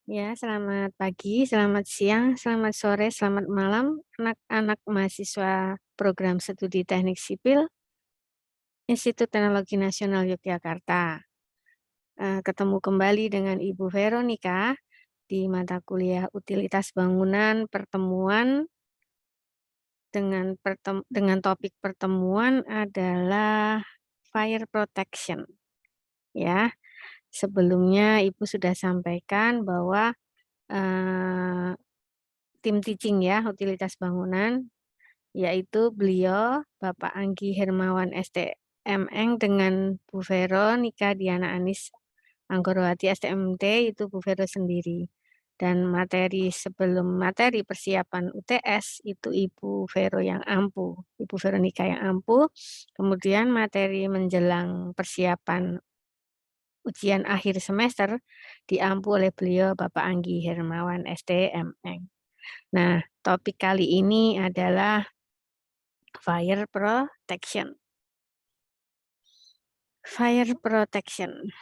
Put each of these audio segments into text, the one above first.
Ya, selamat pagi, selamat siang, selamat sore, selamat malam, anak-anak mahasiswa program studi Teknik Sipil Institut Teknologi Nasional Yogyakarta. Ketemu kembali dengan Ibu Veronica di mata kuliah Utilitas Bangunan pertemuan dengan topik pertemuan adalah fire protection. Ya, sebelumnya Ibu sudah sampaikan bahwa eh, tim teaching ya utilitas bangunan, yaitu beliau Bapak Anggi Hermawan STMN dengan Bu Vero Nika Diana Anis Anggorowati STMT itu Bu Vero sendiri. Dan sebelum materi persiapan UTS itu Ibu Vero yang ampuh, Ibu Veronika yang ampuh. Kemudian materi menjelang persiapan ujian akhir semester diampu oleh beliau Bapak Anggi Hermawan STMN. Nah, topik kali ini adalah fire protection. Fire protection.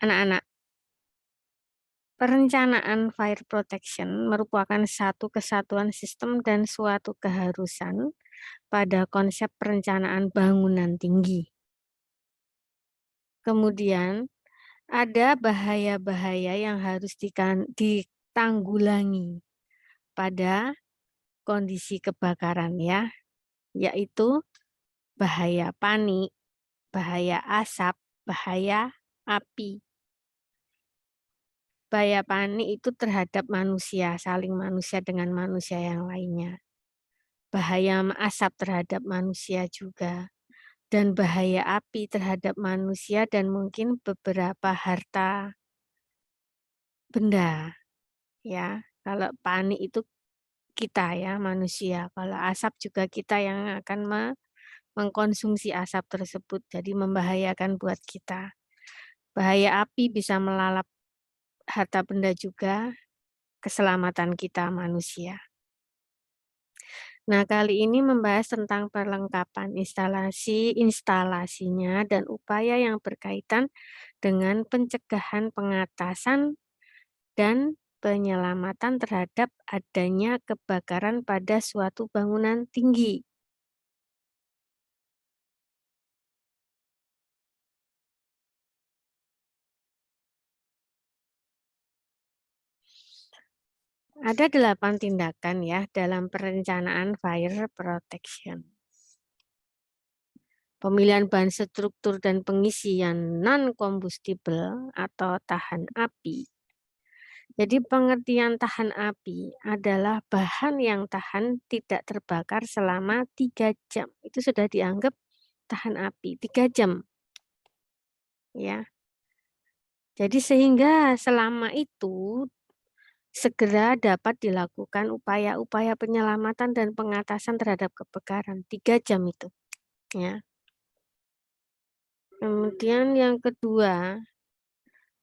Anak-anak, perencanaan fire protection merupakan satu kesatuan sistem dan suatu keharusan pada konsep perencanaan bangunan tinggi. Kemudian, ada bahaya-bahaya yang harus ditanggulangi pada kondisi kebakaran ya, yaitu bahaya panik, bahaya asap, bahaya api. Bahaya panik itu terhadap manusia, saling manusia dengan manusia yang lainnya. Bahaya asap terhadap manusia juga. Dan bahaya api terhadap manusia dan mungkin beberapa harta benda. Ya, kalau panik itu kita ya manusia. Kalau asap juga kita yang akan mengkonsumsi asap tersebut. Jadi membahayakan buat kita. Bahaya api bisa melalap harta benda juga, keselamatan kita manusia. Nah, kali ini membahas tentang perlengkapan instalasinya dan upaya yang berkaitan dengan pencegahan, pengatasan, dan penyelamatan terhadap adanya kebakaran pada suatu bangunan tinggi. Ada 8 tindakan ya dalam perencanaan fire protection. Pemilihan bahan struktur dan pengisian non-combustible atau tahan api. Jadi pengertian tahan api adalah bahan yang tahan tidak terbakar selama 3 jam. Itu sudah dianggap tahan api, 3 jam. Ya. Jadi sehingga selama itu segera dapat dilakukan upaya-upaya penyelamatan dan pengatasan terhadap kebakaran 3 jam itu. Ya. Kemudian yang kedua,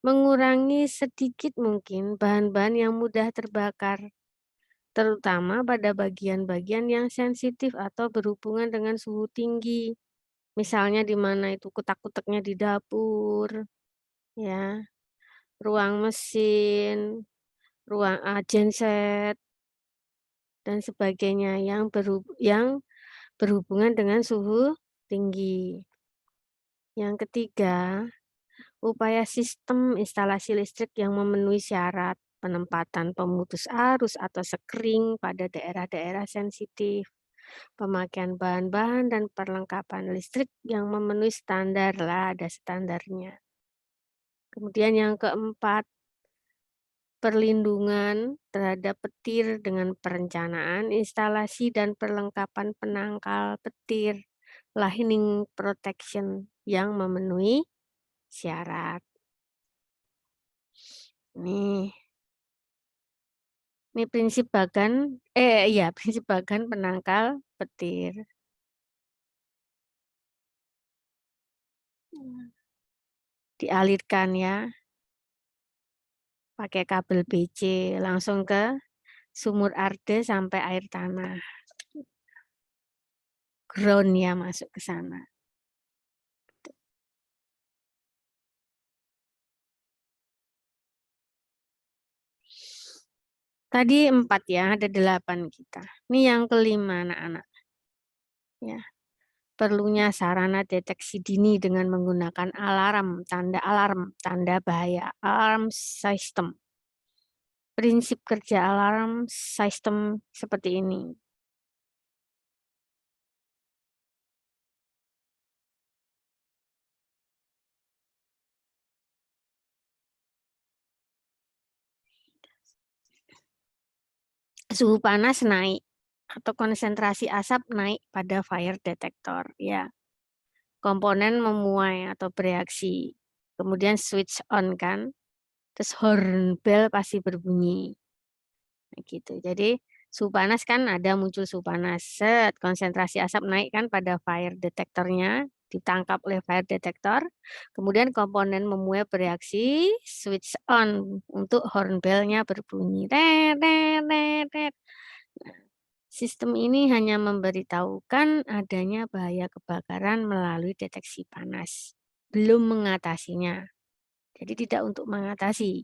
mengurangi sedikit mungkin bahan-bahan yang mudah terbakar, terutama pada bagian-bagian yang sensitif atau berhubungan dengan suhu tinggi. Misalnya di mana itu kutak-kutaknya di dapur, ya, ruang mesin, ruang genset, dan sebagainya yang berhubungan dengan suhu tinggi. Yang ketiga, upaya sistem instalasi listrik yang memenuhi syarat penempatan pemutus arus atau sekring pada daerah-daerah sensitif, pemakaian bahan-bahan dan perlengkapan listrik yang memenuhi standar lah, ada standarnya. Kemudian yang keempat, perlindungan terhadap petir dengan perencanaan, instalasi, dan perlengkapan penangkal petir, lightning protection yang memenuhi syarat. Ini prinsip bagan, prinsip bagan penangkal petir. Dialirkan ya, pakai kabel BC langsung ke sumur arde sampai air tanah. Ground ya masuk ke sana. Tadi 4 ya, ada 8 kita. Ini yang kelima anak-anak. Ya, perlunya sarana deteksi dini dengan menggunakan alarm, tanda bahaya, alarm system. Prinsip kerja alarm system seperti ini. Suhu panas naik atau konsentrasi asap naik pada fire detector ya. Komponen memuai atau bereaksi. Kemudian switch on kan. Terus horn bell pasti berbunyi. Nah, gitu. Jadi suhu panas kan ada muncul suhu panas. Set, konsentrasi asap naik kan pada fire detektornya, ditangkap oleh fire detector. Kemudian komponen memuai bereaksi, switch on untuk horn bell-nya berbunyi. Tet, tet, tet, tet. Sistem ini hanya memberitahukan adanya bahaya kebakaran melalui deteksi panas, belum mengatasinya. Jadi tidak untuk mengatasi,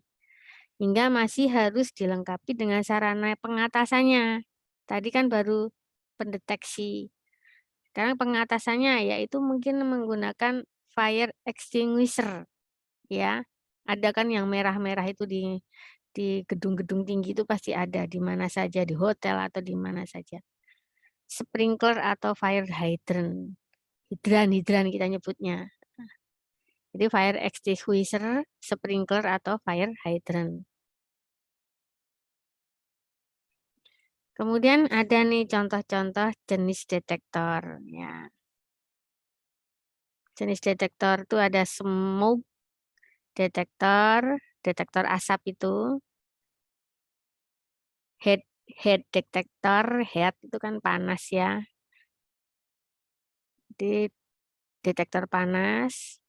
hingga masih harus dilengkapi dengan sarana pengatasannya. Tadi kan baru pendeteksi. Sekarang pengatasannya yaitu mungkin menggunakan fire extinguisher, ya. Ada kan yang merah-merah itu di gedung-gedung tinggi itu pasti ada di mana saja, di hotel atau di mana saja. Sprinkler atau fire hydrant. Hidran kita nyebutnya. Jadi fire extinguisher, sprinkler atau fire hydrant. Kemudian ada nih contoh-contoh jenis detektor ya. Jenis detektor itu ada smoke detektor, detektor asap itu, heat heat detektor, heat itu kan panas ya. Di detektor panas,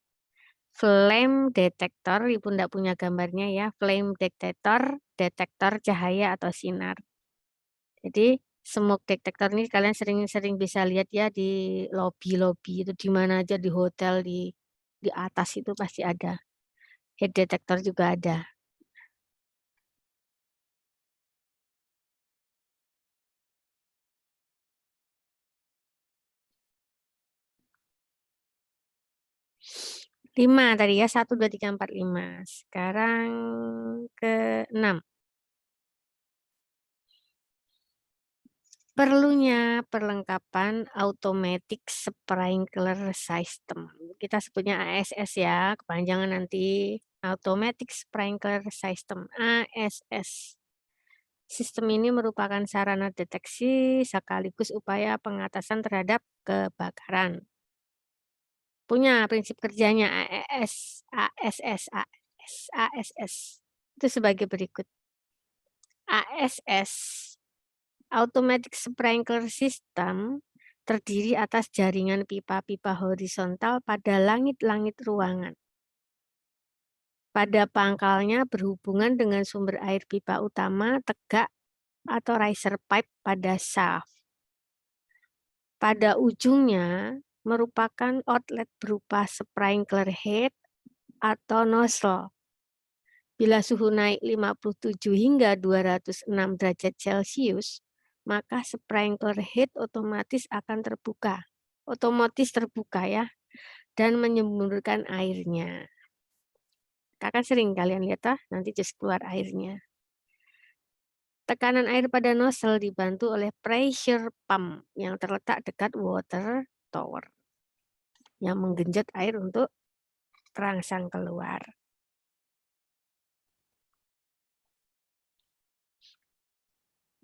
flame detektor, ibu enggak punya gambarnya ya, flame detektor, detektor cahaya atau sinar. Jadi smoke detector ini kalian sering-sering bisa lihat ya di lobi-lobi itu di mana aja di hotel di atas itu pasti ada. Heat detector juga ada. Lima tadi ya, 1, 2, 3, 4, 5. Sekarang ke 6. Perlunya perlengkapan automatic sprinkler system. Kita sebutnya ASS ya, kepanjangan nanti automatic sprinkler system ASS. Sistem ini merupakan sarana deteksi sekaligus upaya pengatasan terhadap kebakaran. Punya prinsip kerjanya ASS. Itu sebagai berikut. ASS, Automatic Sprinkler System, terdiri atas jaringan pipa-pipa horizontal pada langit-langit ruangan. Pada pangkalnya berhubungan dengan sumber air pipa utama tegak atau riser pipe pada shaft. Pada ujungnya merupakan outlet berupa sprinkler head atau nozzle. Bila suhu naik 57 hingga 206 derajat Celcius, maka sprinkler head otomatis akan terbuka. Otomatis terbuka ya, dan menyemburkan airnya. Kakak sering kalian lihat nanti just keluar airnya. Tekanan air pada nozzle dibantu oleh pressure pump yang terletak dekat water tower yang menggenjot air untuk terangsang keluar.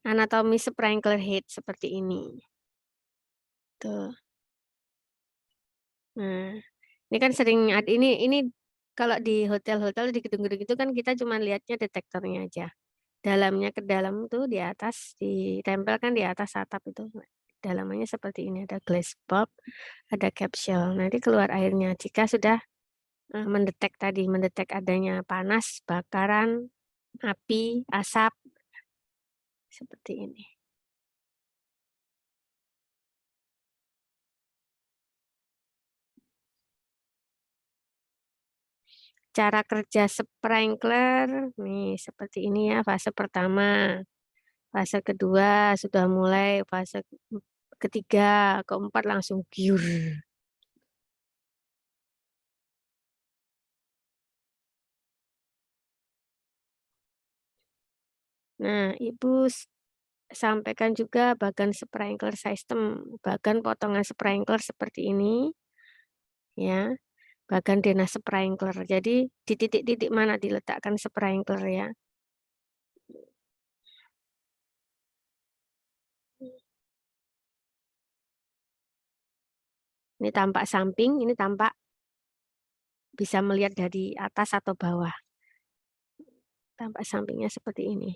Anatomi sprinkler head seperti ini. Tuh. Nah, ini kan sering ini kalau di hotel-hotel di gedung-gedung itu kan kita cuma lihatnya detektornya aja. Dalamnya ke dalam tuh di atas ditempelkan di atas atap itu. Dalamannya seperti ini, ada glass bulb, ada capsule. Nanti keluar airnya jika sudah mendetek adanya panas, bakaran, api, asap seperti ini. Cara kerja sprinkler nih seperti ini ya, fase pertama. Fase kedua sudah mulai, fase ketiga, keempat langsung giur. Nah, Ibu sampaikan juga bagan sprinkler system, bagan potongan sprinkler seperti ini, ya, bagan denah sprinkler. Jadi di titik-titik mana diletakkan sprinkler ya. Ini tampak samping, ini tampak bisa melihat dari atas atau bawah. Tampak sampingnya seperti ini.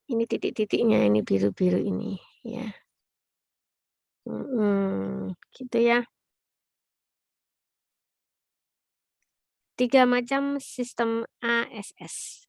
Ini titik-titiknya, ini biru-biru ini, ya. Gitu ya. 3 macam sistem ASS.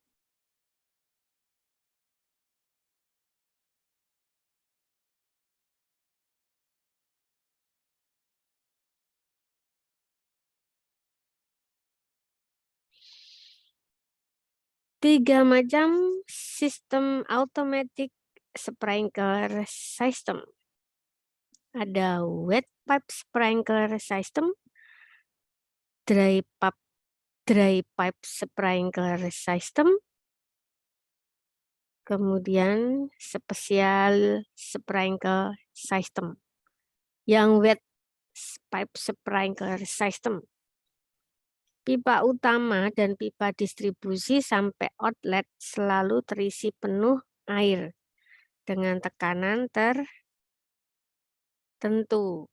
3 macam sistem automatic sprinkler system. Ada wet pipe sprinkler system, dry pipe sprinkler system, kemudian spesial sprinkler system. Yang wet pipe sprinkler system, pipa utama dan pipa distribusi sampai outlet selalu terisi penuh air dengan tekanan tertentu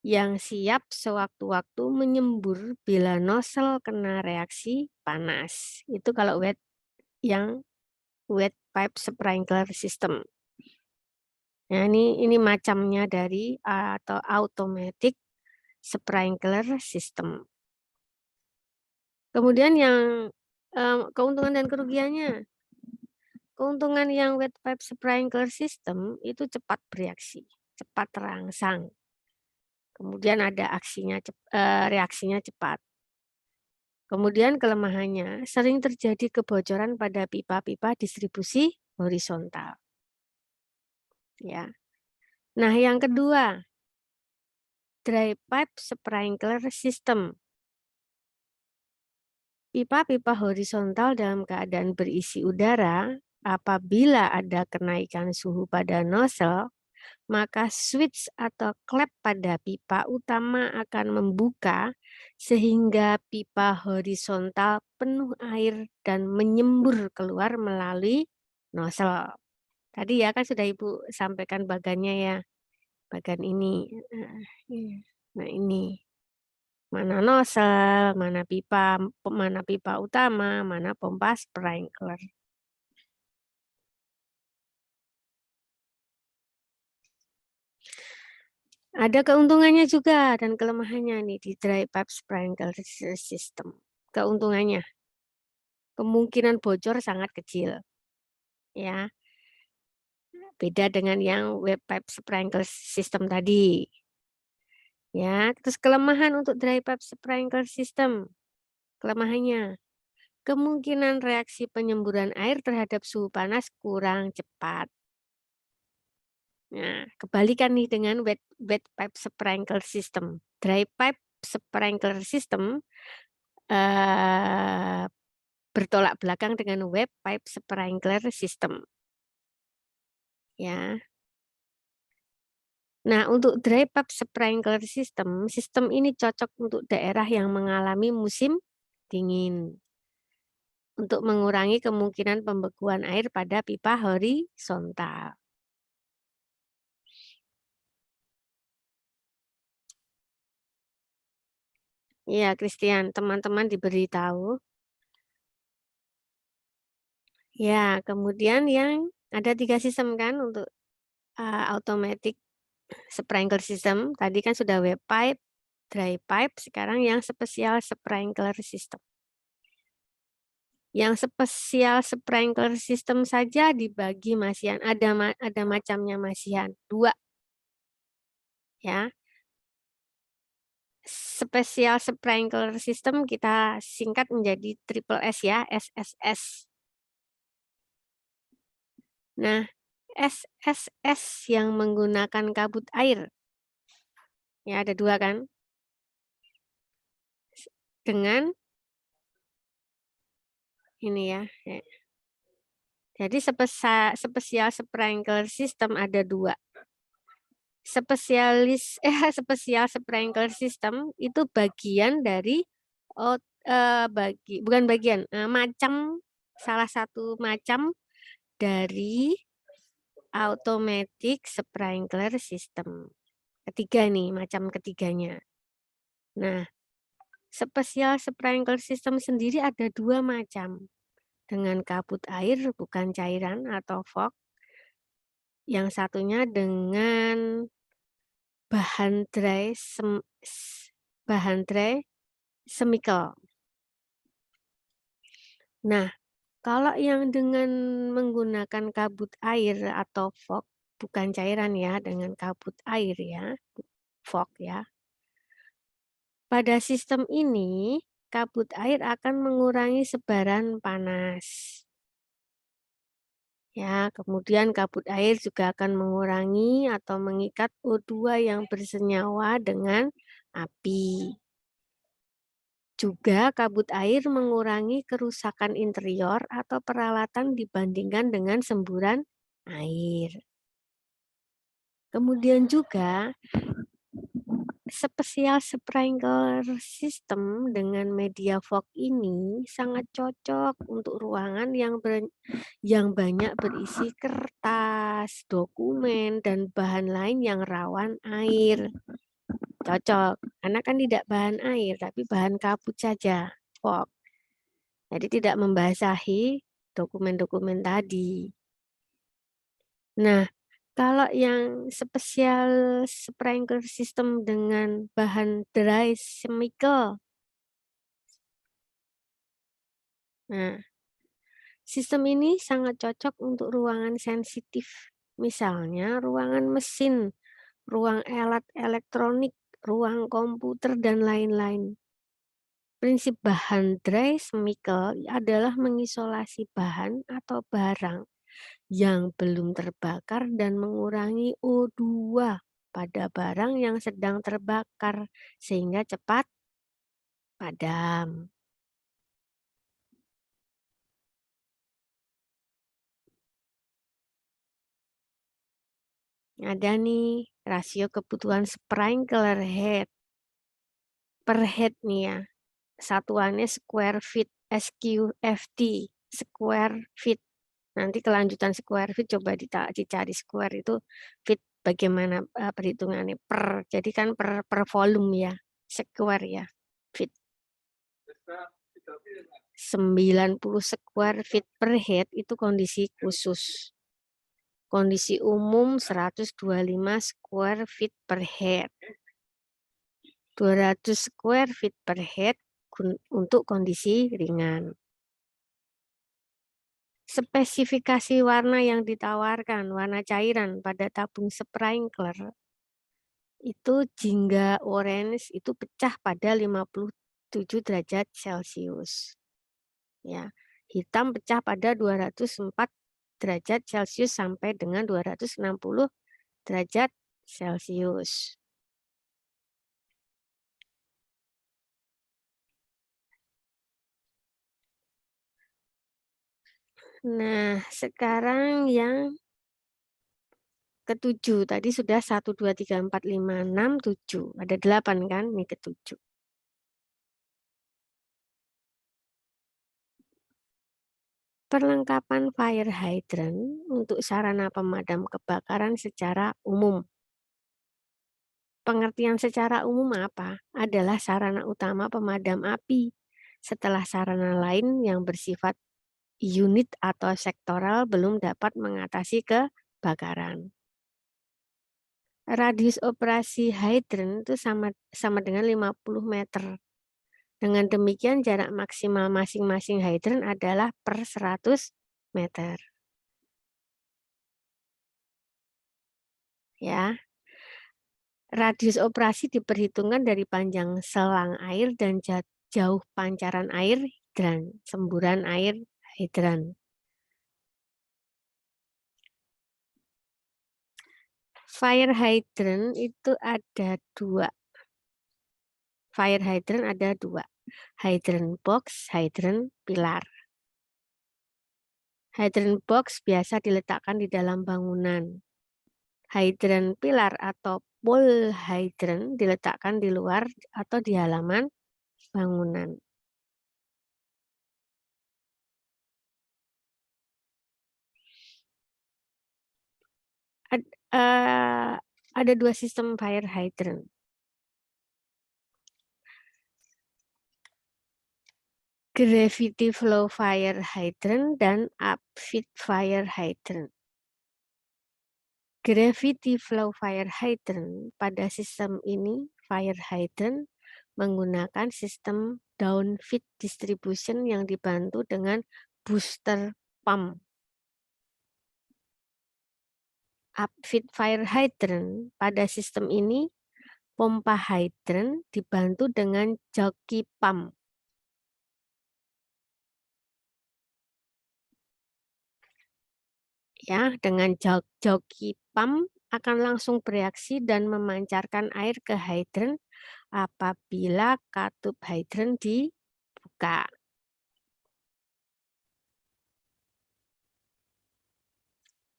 yang siap sewaktu-waktu menyembur bila nozzle kena reaksi panas. Itu kalau yang wet pipe sprinkler system. Nah, ini macamnya dari atau automatic sprinkler system. Kemudian yang keuntungan dan kerugiannya. Keuntungan yang wet pipe sprinkler system itu cepat bereaksi, cepat terangsang. Kemudian ada reaksinya cepat. Kemudian kelemahannya sering terjadi kebocoran pada pipa-pipa distribusi horizontal. Ya. Nah, yang kedua, dry pipe sprinkler system. Pipa-pipa horizontal dalam keadaan berisi udara, apabila ada kenaikan suhu pada nozzle, maka switch atau klep pada pipa utama akan membuka sehingga pipa horizontal penuh air dan menyembur keluar melalui nozzle. Tadi ya kan sudah Ibu sampaikan bagannya ya, bagan ini. Nah ini, mana nozzle, mana pipa utama, mana pompa sprinkler. Ada keuntungannya juga dan kelemahannya nih di dry pipe sprinkler system. Keuntungannya, kemungkinan bocor sangat kecil. Ya, beda dengan yang wet pipe sprinkler system tadi. Ya, terus kelemahan untuk dry pipe sprinkler system. Kelemahannya, kemungkinan reaksi penyemburan air terhadap suhu panas kurang cepat. Nah, kebalikan nih dengan wet pipe sprinkler system. Dry pipe sprinkler system bertolak belakang dengan wet pipe sprinkler system. Ya. Nah, untuk dry pipe sprinkler system, sistem ini cocok untuk daerah yang mengalami musim dingin untuk mengurangi kemungkinan pembekuan air pada pipa horizontal. Iya, Christian, teman-teman diberitahu. Ya, kemudian yang ada 3 sistem kan untuk automatic sprinkler system. Tadi kan sudah wet pipe, dry pipe, sekarang yang spesial sprinkler system. Yang spesial sprinkler system saja dibagi masihan, ada macamnya masihan, 2. Ya. Spesial sprinkler system kita singkat menjadi triple S ya, SSS. Nah, SSS yang menggunakan kabut air, ya ada dua kan, dengan ini ya. Jadi spesial sprinkler system ada dua. Spesial sprinkler system itu bagian dari bukan bagian, macam salah satu macam dari automatic sprinkler system. Ketiga nih, macam ketiganya. Nah, spesial sprinkler system sendiri ada dua macam. Dengan kabut air, bukan cairan atau fog. Yang satunya dengan bahan dry chemical. Nah, kalau yang dengan menggunakan kabut air atau fog, bukan cairan ya, dengan kabut air ya, fog ya. Pada sistem ini, kabut air akan mengurangi sebaran panas. Ya, kemudian kabut air juga akan mengurangi atau mengikat O2 yang bersenyawa dengan api. Juga kabut air mengurangi kerusakan interior atau peralatan dibandingkan dengan semburan air. Kemudian juga spesial sprinkler system dengan media fog ini sangat cocok untuk ruangan yang banyak berisi kertas, dokumen, dan bahan lain yang rawan air. Cocok, karena kan tidak bahan air, tapi bahan kabut saja, fog. Jadi tidak membasahi dokumen-dokumen tadi. Nah, kalau yang spesial sprinkler system dengan bahan dry chemical, nah, sistem ini sangat cocok untuk ruangan sensitif. Misalnya ruangan mesin, ruang alat elektronik, ruang komputer, dan lain-lain. Prinsip bahan dry chemical adalah mengisolasi bahan atau barang yang belum terbakar dan mengurangi O2 pada barang yang sedang terbakar sehingga cepat padam. Ada nih rasio kebutuhan sprinkler head per head nih ya. Satuannya square feet, SQFT, square feet. Nanti kelanjutan square feet coba dicari square itu feet bagaimana perhitungannya per. Jadi kan per volume ya, square ya, feet. 90 square feet per head itu kondisi khusus. Kondisi umum 125 square feet per head. 200 square feet per head untuk kondisi ringan. Spesifikasi warna yang ditawarkan, warna cairan pada tabung sprinkler itu jingga orange itu pecah pada 57 derajat Celcius. Ya, hitam pecah pada 204 derajat Celcius sampai dengan 260 derajat Celcius. Nah, sekarang yang ketujuh. Tadi sudah 1, 2, 3, 4, 5, 6, 7. Ada 8 kan? Ini ketujuh. Perlengkapan fire hydrant untuk sarana pemadam kebakaran secara umum. Pengertian secara umum apa? Adalah sarana utama pemadam api. Setelah sarana lain yang bersifat unit atau sektoral belum dapat mengatasi kebakaran. Radius operasi hydrant itu sama dengan 50 meter. Dengan demikian jarak maksimal masing-masing hydrant adalah per 100 meter. Ya. Radius operasi diperhitungkan dari panjang selang air dan jauh pancaran air hidran, semburan air hidran. Fire hydrant itu ada dua. Fire hydrant ada dua. Hydrant box, hydrant pilar. Hydrant box biasa diletakkan di dalam bangunan. Hydrant pilar atau pole hydrant diletakkan di luar atau di halaman bangunan. Ada dua sistem fire hydrant. Gravity flow fire hydrant dan upfit fire hydrant. Gravity flow fire hydrant pada sistem ini, fire hydrant menggunakan sistem downfit distribution yang dibantu dengan booster pump. Upfit fire hydrant pada sistem ini, pompa hydrant dibantu dengan joki pump. Ya, dengan joki pump akan langsung bereaksi dan memancarkan air ke hydrant apabila katup hydrant dibuka.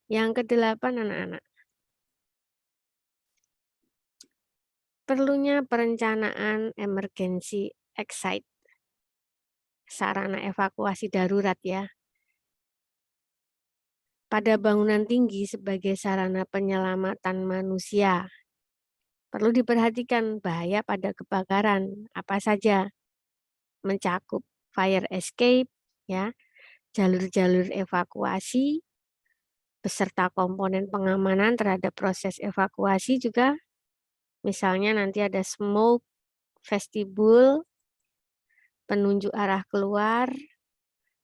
Yang kedelapan, anak-anak. Perlunya perencanaan emergency exit. Sarana evakuasi darurat ya. Pada bangunan tinggi sebagai sarana penyelamatan manusia. Perlu diperhatikan bahaya pada kebakaran. Apa saja? Mencakup fire escape, ya, jalur-jalur evakuasi, beserta komponen pengamanan terhadap proses evakuasi juga. Misalnya nanti ada smoke vestibule, penunjuk arah keluar,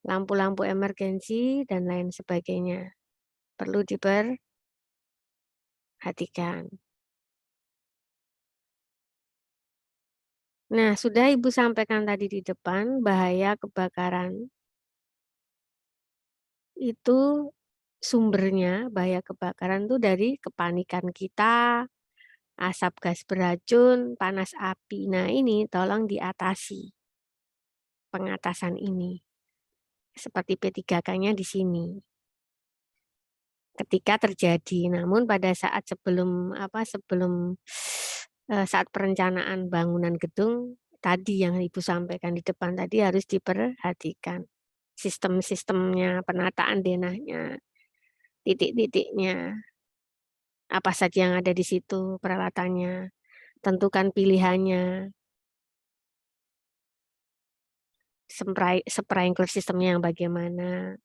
lampu-lampu emergensi, dan lain sebagainya. Perlu diperhatikan. Nah, sudah Ibu sampaikan tadi di depan, bahaya kebakaran. Itu sumbernya, bahaya kebakaran itu dari kepanikan kita, asap gas beracun, panas api. Nah, ini tolong diatasi. Pengatasan ini. Seperti P3K-nya di sini. Ketika terjadi, namun pada saat sebelum saat perencanaan bangunan gedung tadi yang Ibu sampaikan di depan tadi harus diperhatikan sistem-sistemnya, penataan denahnya, titik-titiknya, apa saja yang ada di situ, peralatannya, tentukan pilihannya, sprinkler sistemnya yang bagaimana.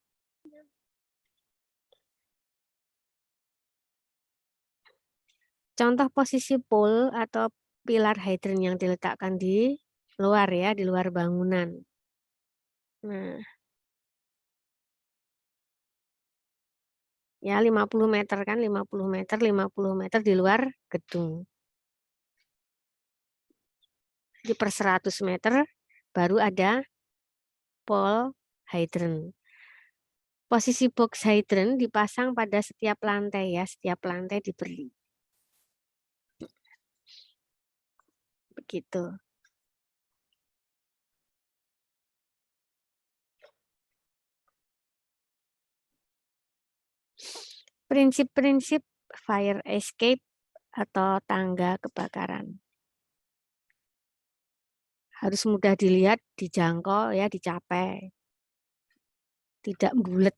Contoh posisi pole atau pilar hydrant yang diletakkan di luar ya, di luar bangunan. Nah, ya 50 meter kan, 50 meter, 50 meter di luar gedung. Di per 100 meter baru ada pole hydrant. Posisi box hydrant dipasang pada setiap lantai ya, setiap lantai diberi. Begitu. Prinsip-prinsip fire escape atau tangga kebakaran. Harus mudah dilihat, dijangkau ya, dicapai. Tidak bulat.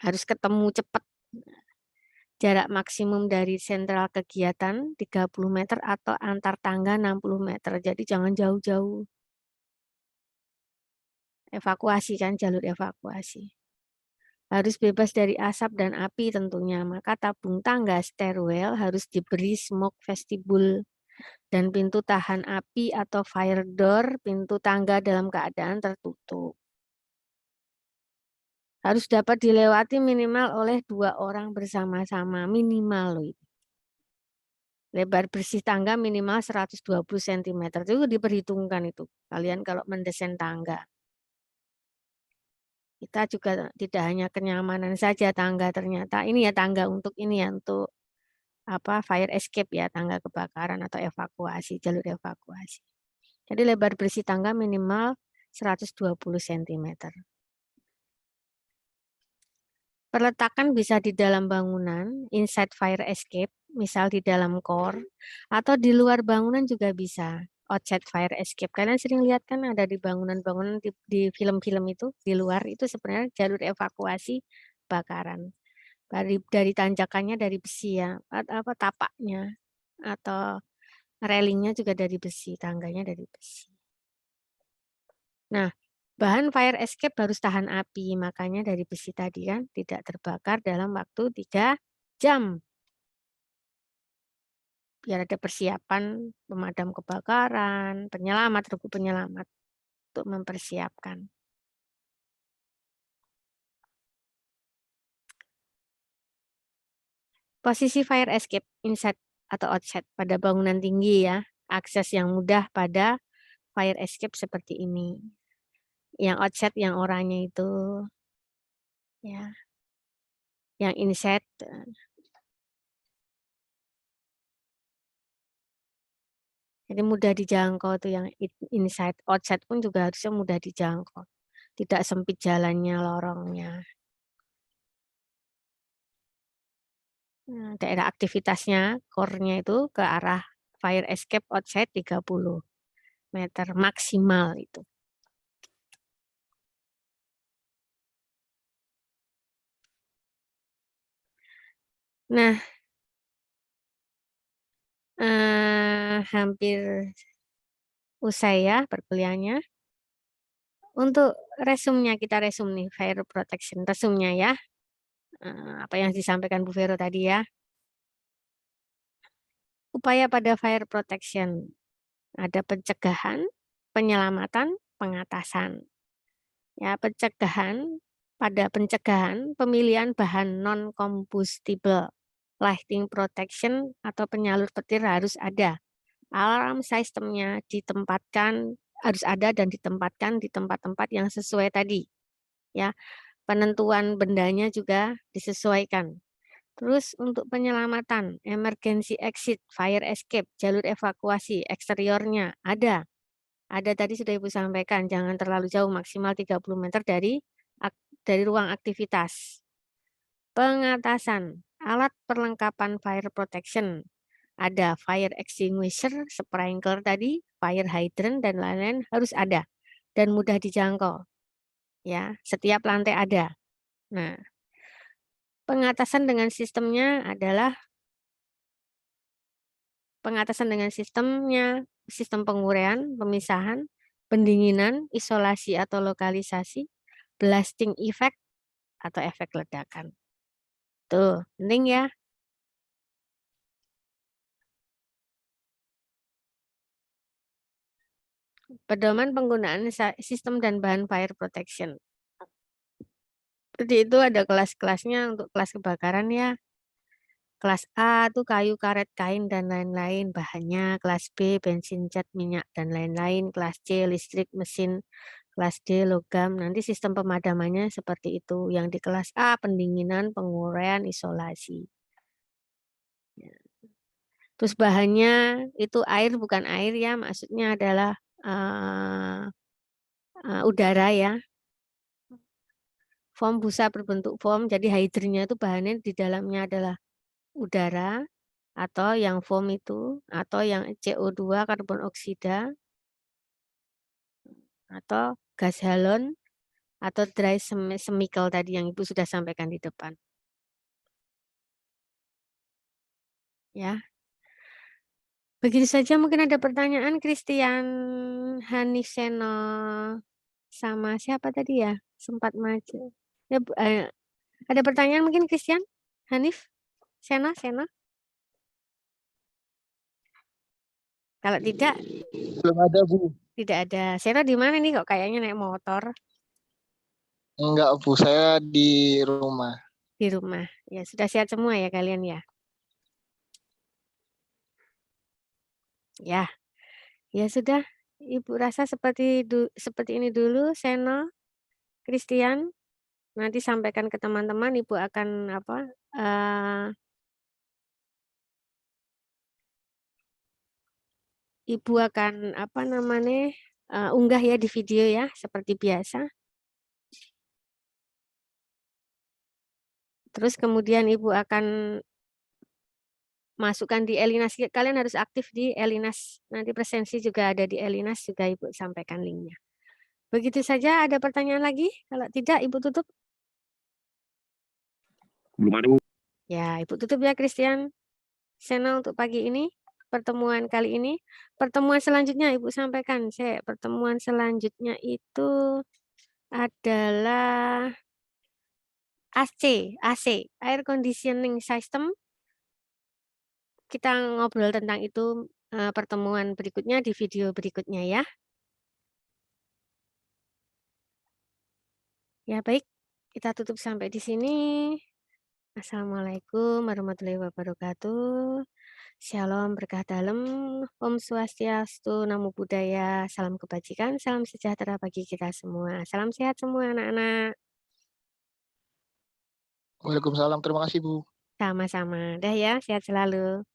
Harus ketemu cepat. Jarak maksimum dari sentral kegiatan 30 meter atau antar tangga 60 meter. Jadi jangan jauh-jauh. Evakuasi kan, jalur evakuasi. Harus bebas dari asap dan api tentunya. Maka tabung tangga stairwell harus diberi smoke vestibule. Dan pintu tahan api atau fire door, pintu tangga dalam keadaan tertutup. Harus dapat dilewati minimal oleh 2 orang bersama-sama, minimal loh. Lebar bersih tangga minimal 120 cm. Itu diperhitungkan itu. Kalian kalau mendesain tangga. Kita juga tidak hanya kenyamanan saja tangga ternyata. Ini ya tangga untuk ini ya, untuk fire escape ya, tangga kebakaran atau evakuasi, jalur evakuasi. Jadi lebar bersih tangga minimal 120 cm. Perletakan bisa di dalam bangunan, inside fire escape, misal di dalam core, atau di luar bangunan juga bisa, outside fire escape. Kalian sering lihat kan ada di bangunan-bangunan di film-film itu, di luar itu sebenarnya jalur evakuasi bakaran. Dari tanjakannya dari besi ya, tapaknya atau railingnya juga dari besi, tangganya dari besi. Nah, bahan fire escape harus tahan api, makanya dari besi tadi kan tidak terbakar dalam waktu 3 jam. Biar ada persiapan pemadam kebakaran, penyelamat, regu penyelamat untuk mempersiapkan. Posisi fire escape inside atau outside pada bangunan tinggi ya. Akses yang mudah pada fire escape seperti ini. Yang outside yang oranye itu ya. Yang inside jadi mudah dijangkau tuh yang inside, outside pun juga harusnya mudah dijangkau. Tidak sempit jalannya, lorongnya. Nah, daerah aktivitasnya, core-nya itu ke arah fire escape outside 30 meter maksimal itu. Nah, hampir usai ya perkuliahannya. Untuk resumnya, kita resum nih, fire protection. Resumnya ya, apa yang disampaikan Bu Vero tadi ya. Upaya pada fire protection. Ada pencegahan, penyelamatan, pengatasan. Ya, pada pencegahan pemilihan bahan non-combustible. Lighting protection atau penyalur petir harus ada. Alarm sistemnya harus ada dan ditempatkan di tempat-tempat yang sesuai tadi. Ya, penentuan bendanya juga disesuaikan. Terus untuk penyelamatan, emergency exit, fire escape, jalur evakuasi eksteriornya ada. Ada tadi sudah Ibu sampaikan, jangan terlalu jauh, maksimal 30 meter dari ruang aktivitas. Pengatasan, alat perlengkapan fire protection. Ada fire extinguisher, sprinkler tadi, fire hydrant, dan lain-lain harus ada. Dan mudah dijangkau. Ya, setiap lantai ada. Nah, pengatasan dengan sistemnya adalah sistem penguraian, pemisahan, pendinginan, isolasi atau lokalisasi, blasting effect atau efek ledakan. Tuh, penting ya. Pedoman penggunaan sistem dan bahan fire protection. Seperti itu ada kelas-kelasnya untuk kelas kebakaran ya. Kelas A itu kayu, karet, kain, dan lain-lain bahannya. Kelas B bensin, cat, minyak, dan lain-lain. Kelas C listrik, mesin. Kelas D logam. Nanti sistem pemadamannya seperti itu. Yang di kelas A pendinginan, penguraian, isolasi. Terus bahannya itu air bukan air ya, maksudnya adalah udara ya. Foam busa berbentuk foam, jadi hydrinnya itu bahannya di dalamnya adalah udara atau yang foam itu atau yang CO2 karbon oksida atau gas halon atau dry chemical tadi yang Ibu sudah sampaikan di depan. Ya. Begitu saja, mungkin ada pertanyaan. Christian Haniseno sama siapa tadi ya? Sempat maju. Ya, ada pertanyaan mungkin Christian? Hanif? Sena? Kalau tidak, Belum ada, Bu. tidak ada. Sena di mana nih kok kayaknya naik motor? Enggak, Bu. Saya di rumah. Di rumah. Ya, sudah sehat semua ya kalian ya? Ya, ya sudah. Ibu rasa seperti ini dulu, Seno, Christian. Nanti sampaikan ke teman-teman, Ibu akan Ibu akan unggah ya di video ya, seperti biasa. Terus kemudian Ibu akan masukkan di Elinas. Kalian harus aktif di Elinas. Nanti presensi juga ada di Elinas, juga Ibu sampaikan linknya. Begitu saja, ada pertanyaan lagi? Kalau tidak, Ibu tutup. Belum ada, Bu. Ya, Ibu tutup ya, Christian. Channel untuk pagi ini, pertemuan kali ini. Pertemuan selanjutnya Ibu sampaikan. Pertemuan selanjutnya itu adalah AC, Air Conditioning System. Kita ngobrol tentang itu pertemuan berikutnya di video berikutnya ya. Ya baik, kita tutup sampai di sini. Assalamualaikum warahmatullahi wabarakatuh. Shalom berkah dalam. Om Swastiastu, Namo Buddhaya. Salam kebajikan, salam sejahtera bagi kita semua. Salam sehat semua anak-anak. Waalaikumsalam. Terima kasih, Bu. Sama-sama. Dah ya, sehat selalu.